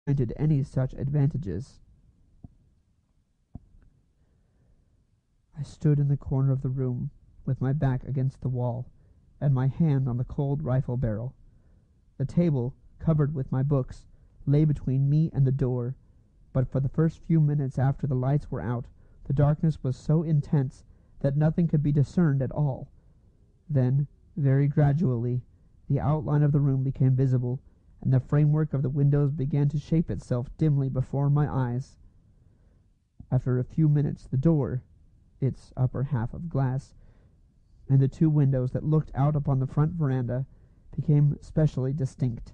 granted any such advantages. I stood in the corner of the room, with my back against the wall, and my hand on the cold rifle barrel. The table, covered with my books, lay between me and the door, but for the first few minutes after the lights were out, the darkness was so intense that nothing could be discerned at all. Then, very gradually, the outline of the room became visible, and the framework of the windows began to shape itself dimly before my eyes. After a few minutes, the door, its upper half of glass, and the two windows that looked out upon the front veranda became specially distinct,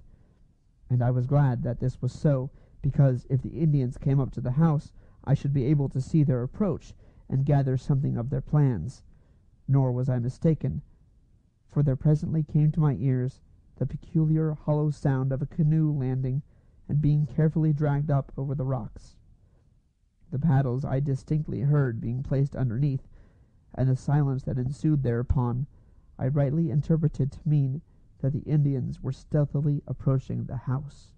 and I was glad that this was so, because if the Indians came up to the house, I should be able to see their approach and gather something of their plans. Nor was I mistaken, for there presently came to my ears the peculiar hollow sound of a canoe landing and being carefully dragged up over the rocks. The paddles I distinctly heard being placed underneath, and the silence that ensued thereupon I rightly interpreted to mean that the Indians were stealthily approaching the house.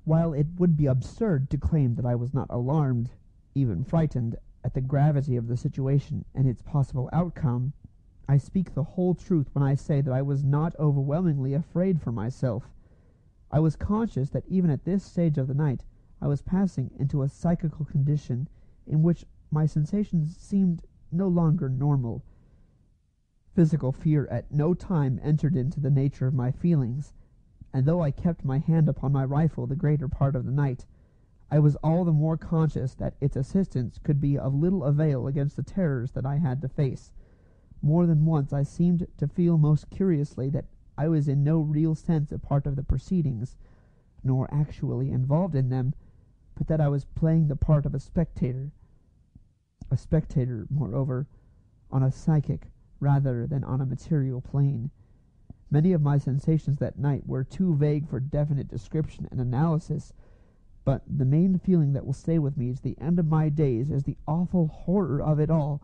While it would be absurd to claim that I was not alarmed, even frightened, at the gravity of the situation and its possible outcome, I speak the whole truth when I say that I was not overwhelmingly afraid for myself. I was conscious that even at this stage of the night I was passing into a psychical condition in which my sensations seemed no longer normal. Physical fear at no time entered into the nature of my feelings, and though I kept my hand upon my rifle the greater part of the night, I was all the more conscious that its assistance could be of little avail against the terrors that I had to face. More than once I seemed to feel most curiously that I was in no real sense a part of the proceedings, nor actually involved in them, but that I was playing the part of a spectator, moreover, on a psychic rather than on a material plane. Many of my sensations that night were too vague for definite description and analysis, but the main feeling that will stay with me to the end of my days is the awful horror of it all,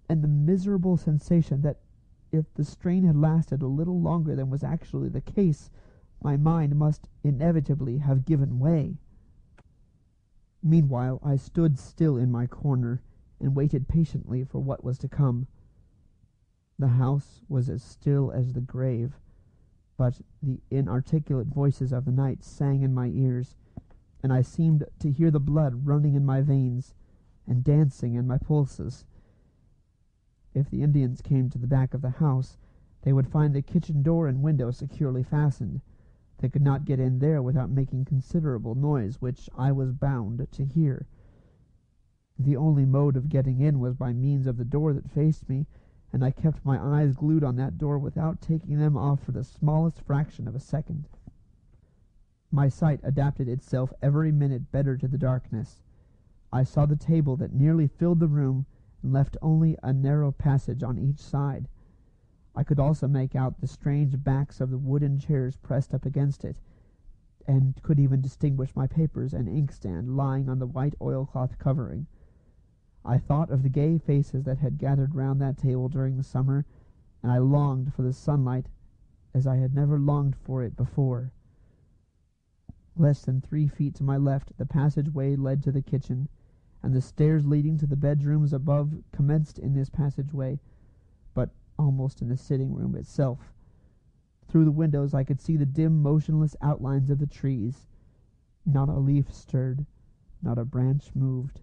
and the miserable sensation that if the strain had lasted a little longer than was actually the case, my mind must inevitably have given way. Meanwhile I stood still in my corner, and waited patiently for what was to come. The house was as still as the grave, but the inarticulate voices of the night sang in my ears, and I seemed to hear the blood running in my veins and dancing in my pulses. If the Indians came to the back of the house, they would find the kitchen door and window securely fastened. They could not get in there without making considerable noise, which I was bound to hear. The only mode of getting in was by means of the door that faced me, and I kept my eyes glued on that door without taking them off for the smallest fraction of a second. My sight adapted itself every minute better to the darkness. I saw the table that nearly filled the room and left only a narrow passage on each side. I could also make out the strange backs of the wooden chairs pressed up against it, and could even distinguish my papers and inkstand lying on the white oilcloth covering. I thought of the gay faces that had gathered round that table during the summer, and I longed for the sunlight as I had never longed for it before. Less than 3 feet to my left the passageway led to the kitchen, and the stairs leading to the bedrooms above commenced in this passageway, but almost in the sitting room itself. Through the windows I could see the dim, motionless outlines of the trees. Not a leaf stirred, not a branch moved.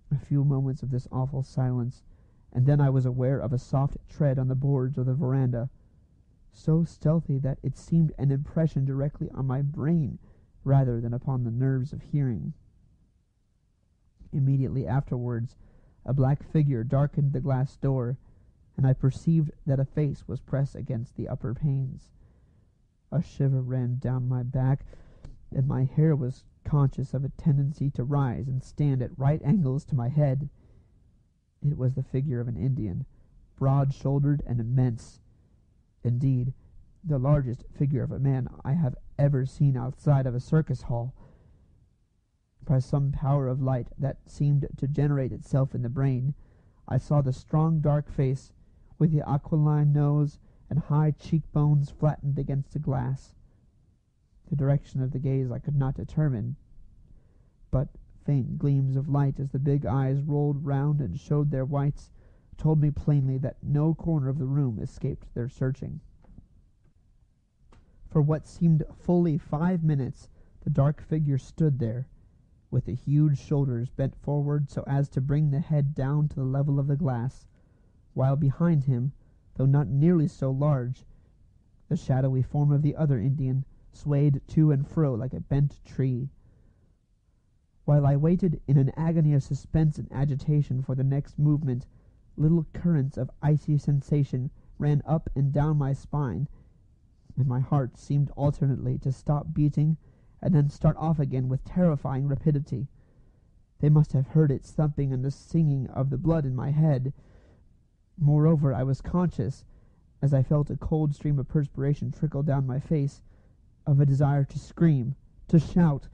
A few moments of this awful silence, and then I was aware of a soft tread on the boards of the veranda, so stealthy that it seemed an impression directly on my brain rather than upon the nerves of hearing. Immediately afterwards a black figure darkened the glass door, and I perceived that a face was pressed against the upper panes. A shiver ran down my back, and my hair was conscious of a tendency to rise and stand at right angles to my head. It was the figure of an Indian, broad-shouldered and immense. Indeed, the largest figure of a man I have ever seen outside of a circus hall. By some power of light that seemed to generate itself in the brain, I saw the strong dark face, with the aquiline nose and high cheekbones flattened against the glass. The direction of the gaze I could not determine, but faint gleams of light as the big eyes rolled round and showed their whites told me plainly that no corner of the room escaped their searching. For what seemed fully 5 minutes, the dark figure stood there, with the huge shoulders bent forward so as to bring the head down to the level of the glass, while behind him, though not nearly so large, the shadowy form of the other Indian swayed to and fro like a bent tree. While I waited in an agony of suspense and agitation for the next movement, little currents of icy sensation ran up and down my spine, and my heart seemed alternately to stop beating and then start off again with terrifying rapidity. They must have heard its thumping and the singing of the blood in my head. Moreover, I was conscious, as I felt a cold stream of perspiration trickle down my face, of a desire to scream, to shout,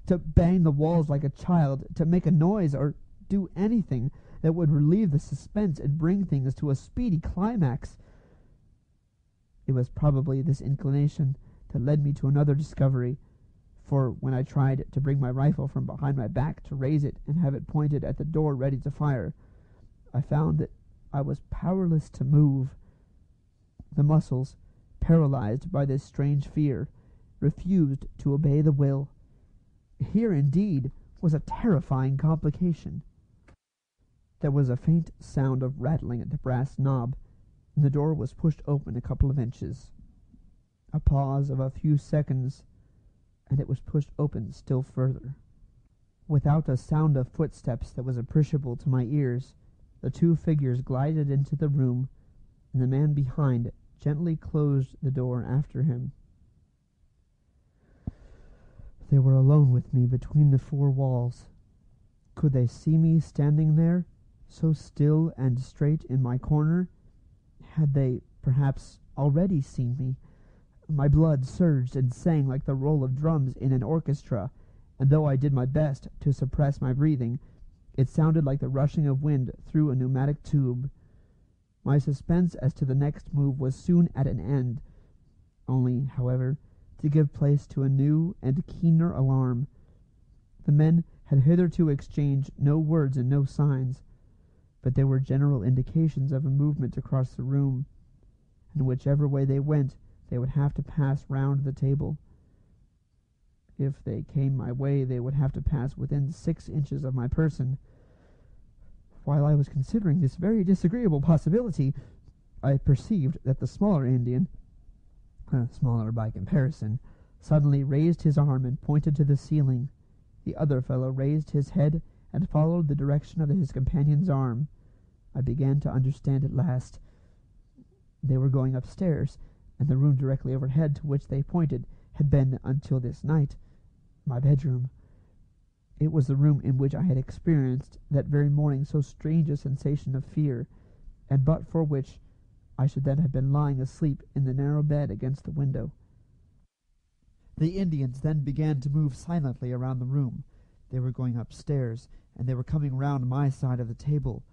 to bang the walls like a child, to make a noise, or do anything that would relieve the suspense and bring things to a speedy climax. It was probably this inclination that led me to another discovery, for when I tried to bring my rifle from behind my back to raise it and have it pointed at the door ready to fire, I found that I was powerless to move. The muscles, paralyzed by this strange fear, refused to obey the will. Here, indeed, was a terrifying complication. There was a faint sound of rattling at the brass knob, and the door was pushed open a couple of inches. A pause of a few seconds, and it was pushed open still further. Without a sound of footsteps that was appreciable to my ears, the two figures glided into the room, and the man behind gently closed the door after him. They were alone with me between the four walls. Could they see me standing there, so still and straight in my corner? Had they, perhaps, already seen me? My blood surged and sang like the roll of drums in an orchestra, and though I did my best to suppress my breathing, it sounded like the rushing of wind through a pneumatic tube. My suspense as to the next move was soon at an end, only, however, to give place to a new and keener alarm. The men had hitherto exchanged no words and no signs, but there were general indications of a movement across the room, and whichever way they went, they would have to pass round the table. If they came my way, they would have to pass within 6 inches of my person. While I was considering this very disagreeable possibility, I perceived that the smaller Indian, smaller by comparison, suddenly raised his arm and pointed to the ceiling. The other fellow raised his head and followed the direction of his companion's arm. I began to understand at last. They were going upstairs, and the room directly overhead to which they pointed had been, until this night, my bedroom. It was the room in which I had experienced that very morning so strange a sensation of fear, and but for which I should then have been lying asleep in the narrow bed against the window. The Indians then began to move silently around the room. They were going upstairs, and they were coming round my side of the table.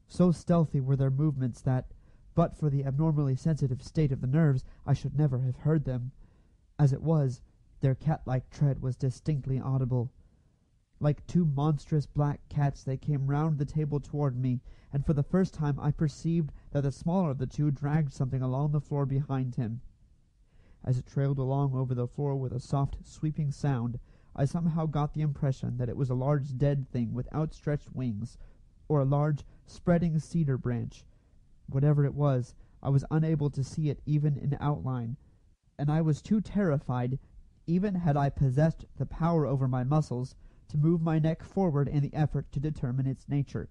So stealthy were their movements that, but for the abnormally sensitive state of the nerves, I should never have heard them. As it was, their cat-like tread was distinctly audible. Like two monstrous black cats they came round the table toward me, and for the first time I perceived that the smaller of the two dragged something along the floor behind him. As it trailed along over the floor with a soft, sweeping sound, I somehow got the impression that it was a large dead thing with outstretched wings, or a large, spreading cedar branch. Whatever it was, I was unable to see it even in outline, and I was too terrified, even had I possessed the power over my muscles, to move my neck forward in the effort to determine its nature.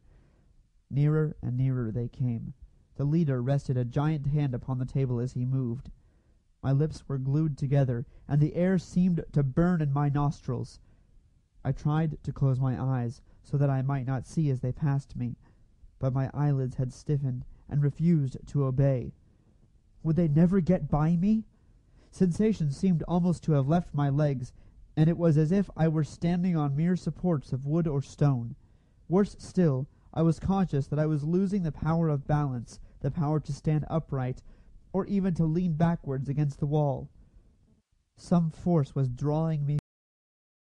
Nearer and nearer they came. The leader rested a giant hand upon the table as he moved. My lips were glued together, and the air seemed to burn in my nostrils. I tried to close my eyes, so that I might not see as they passed me, but my eyelids had stiffened, and refused to obey. Would they never get by me? Sensation seemed almost to have left my legs, and it was as if I were standing on mere supports of wood or stone. Worse still, I was conscious that I was losing the power of balance, the power to stand upright, or even to lean backwards against the wall. Some force was drawing me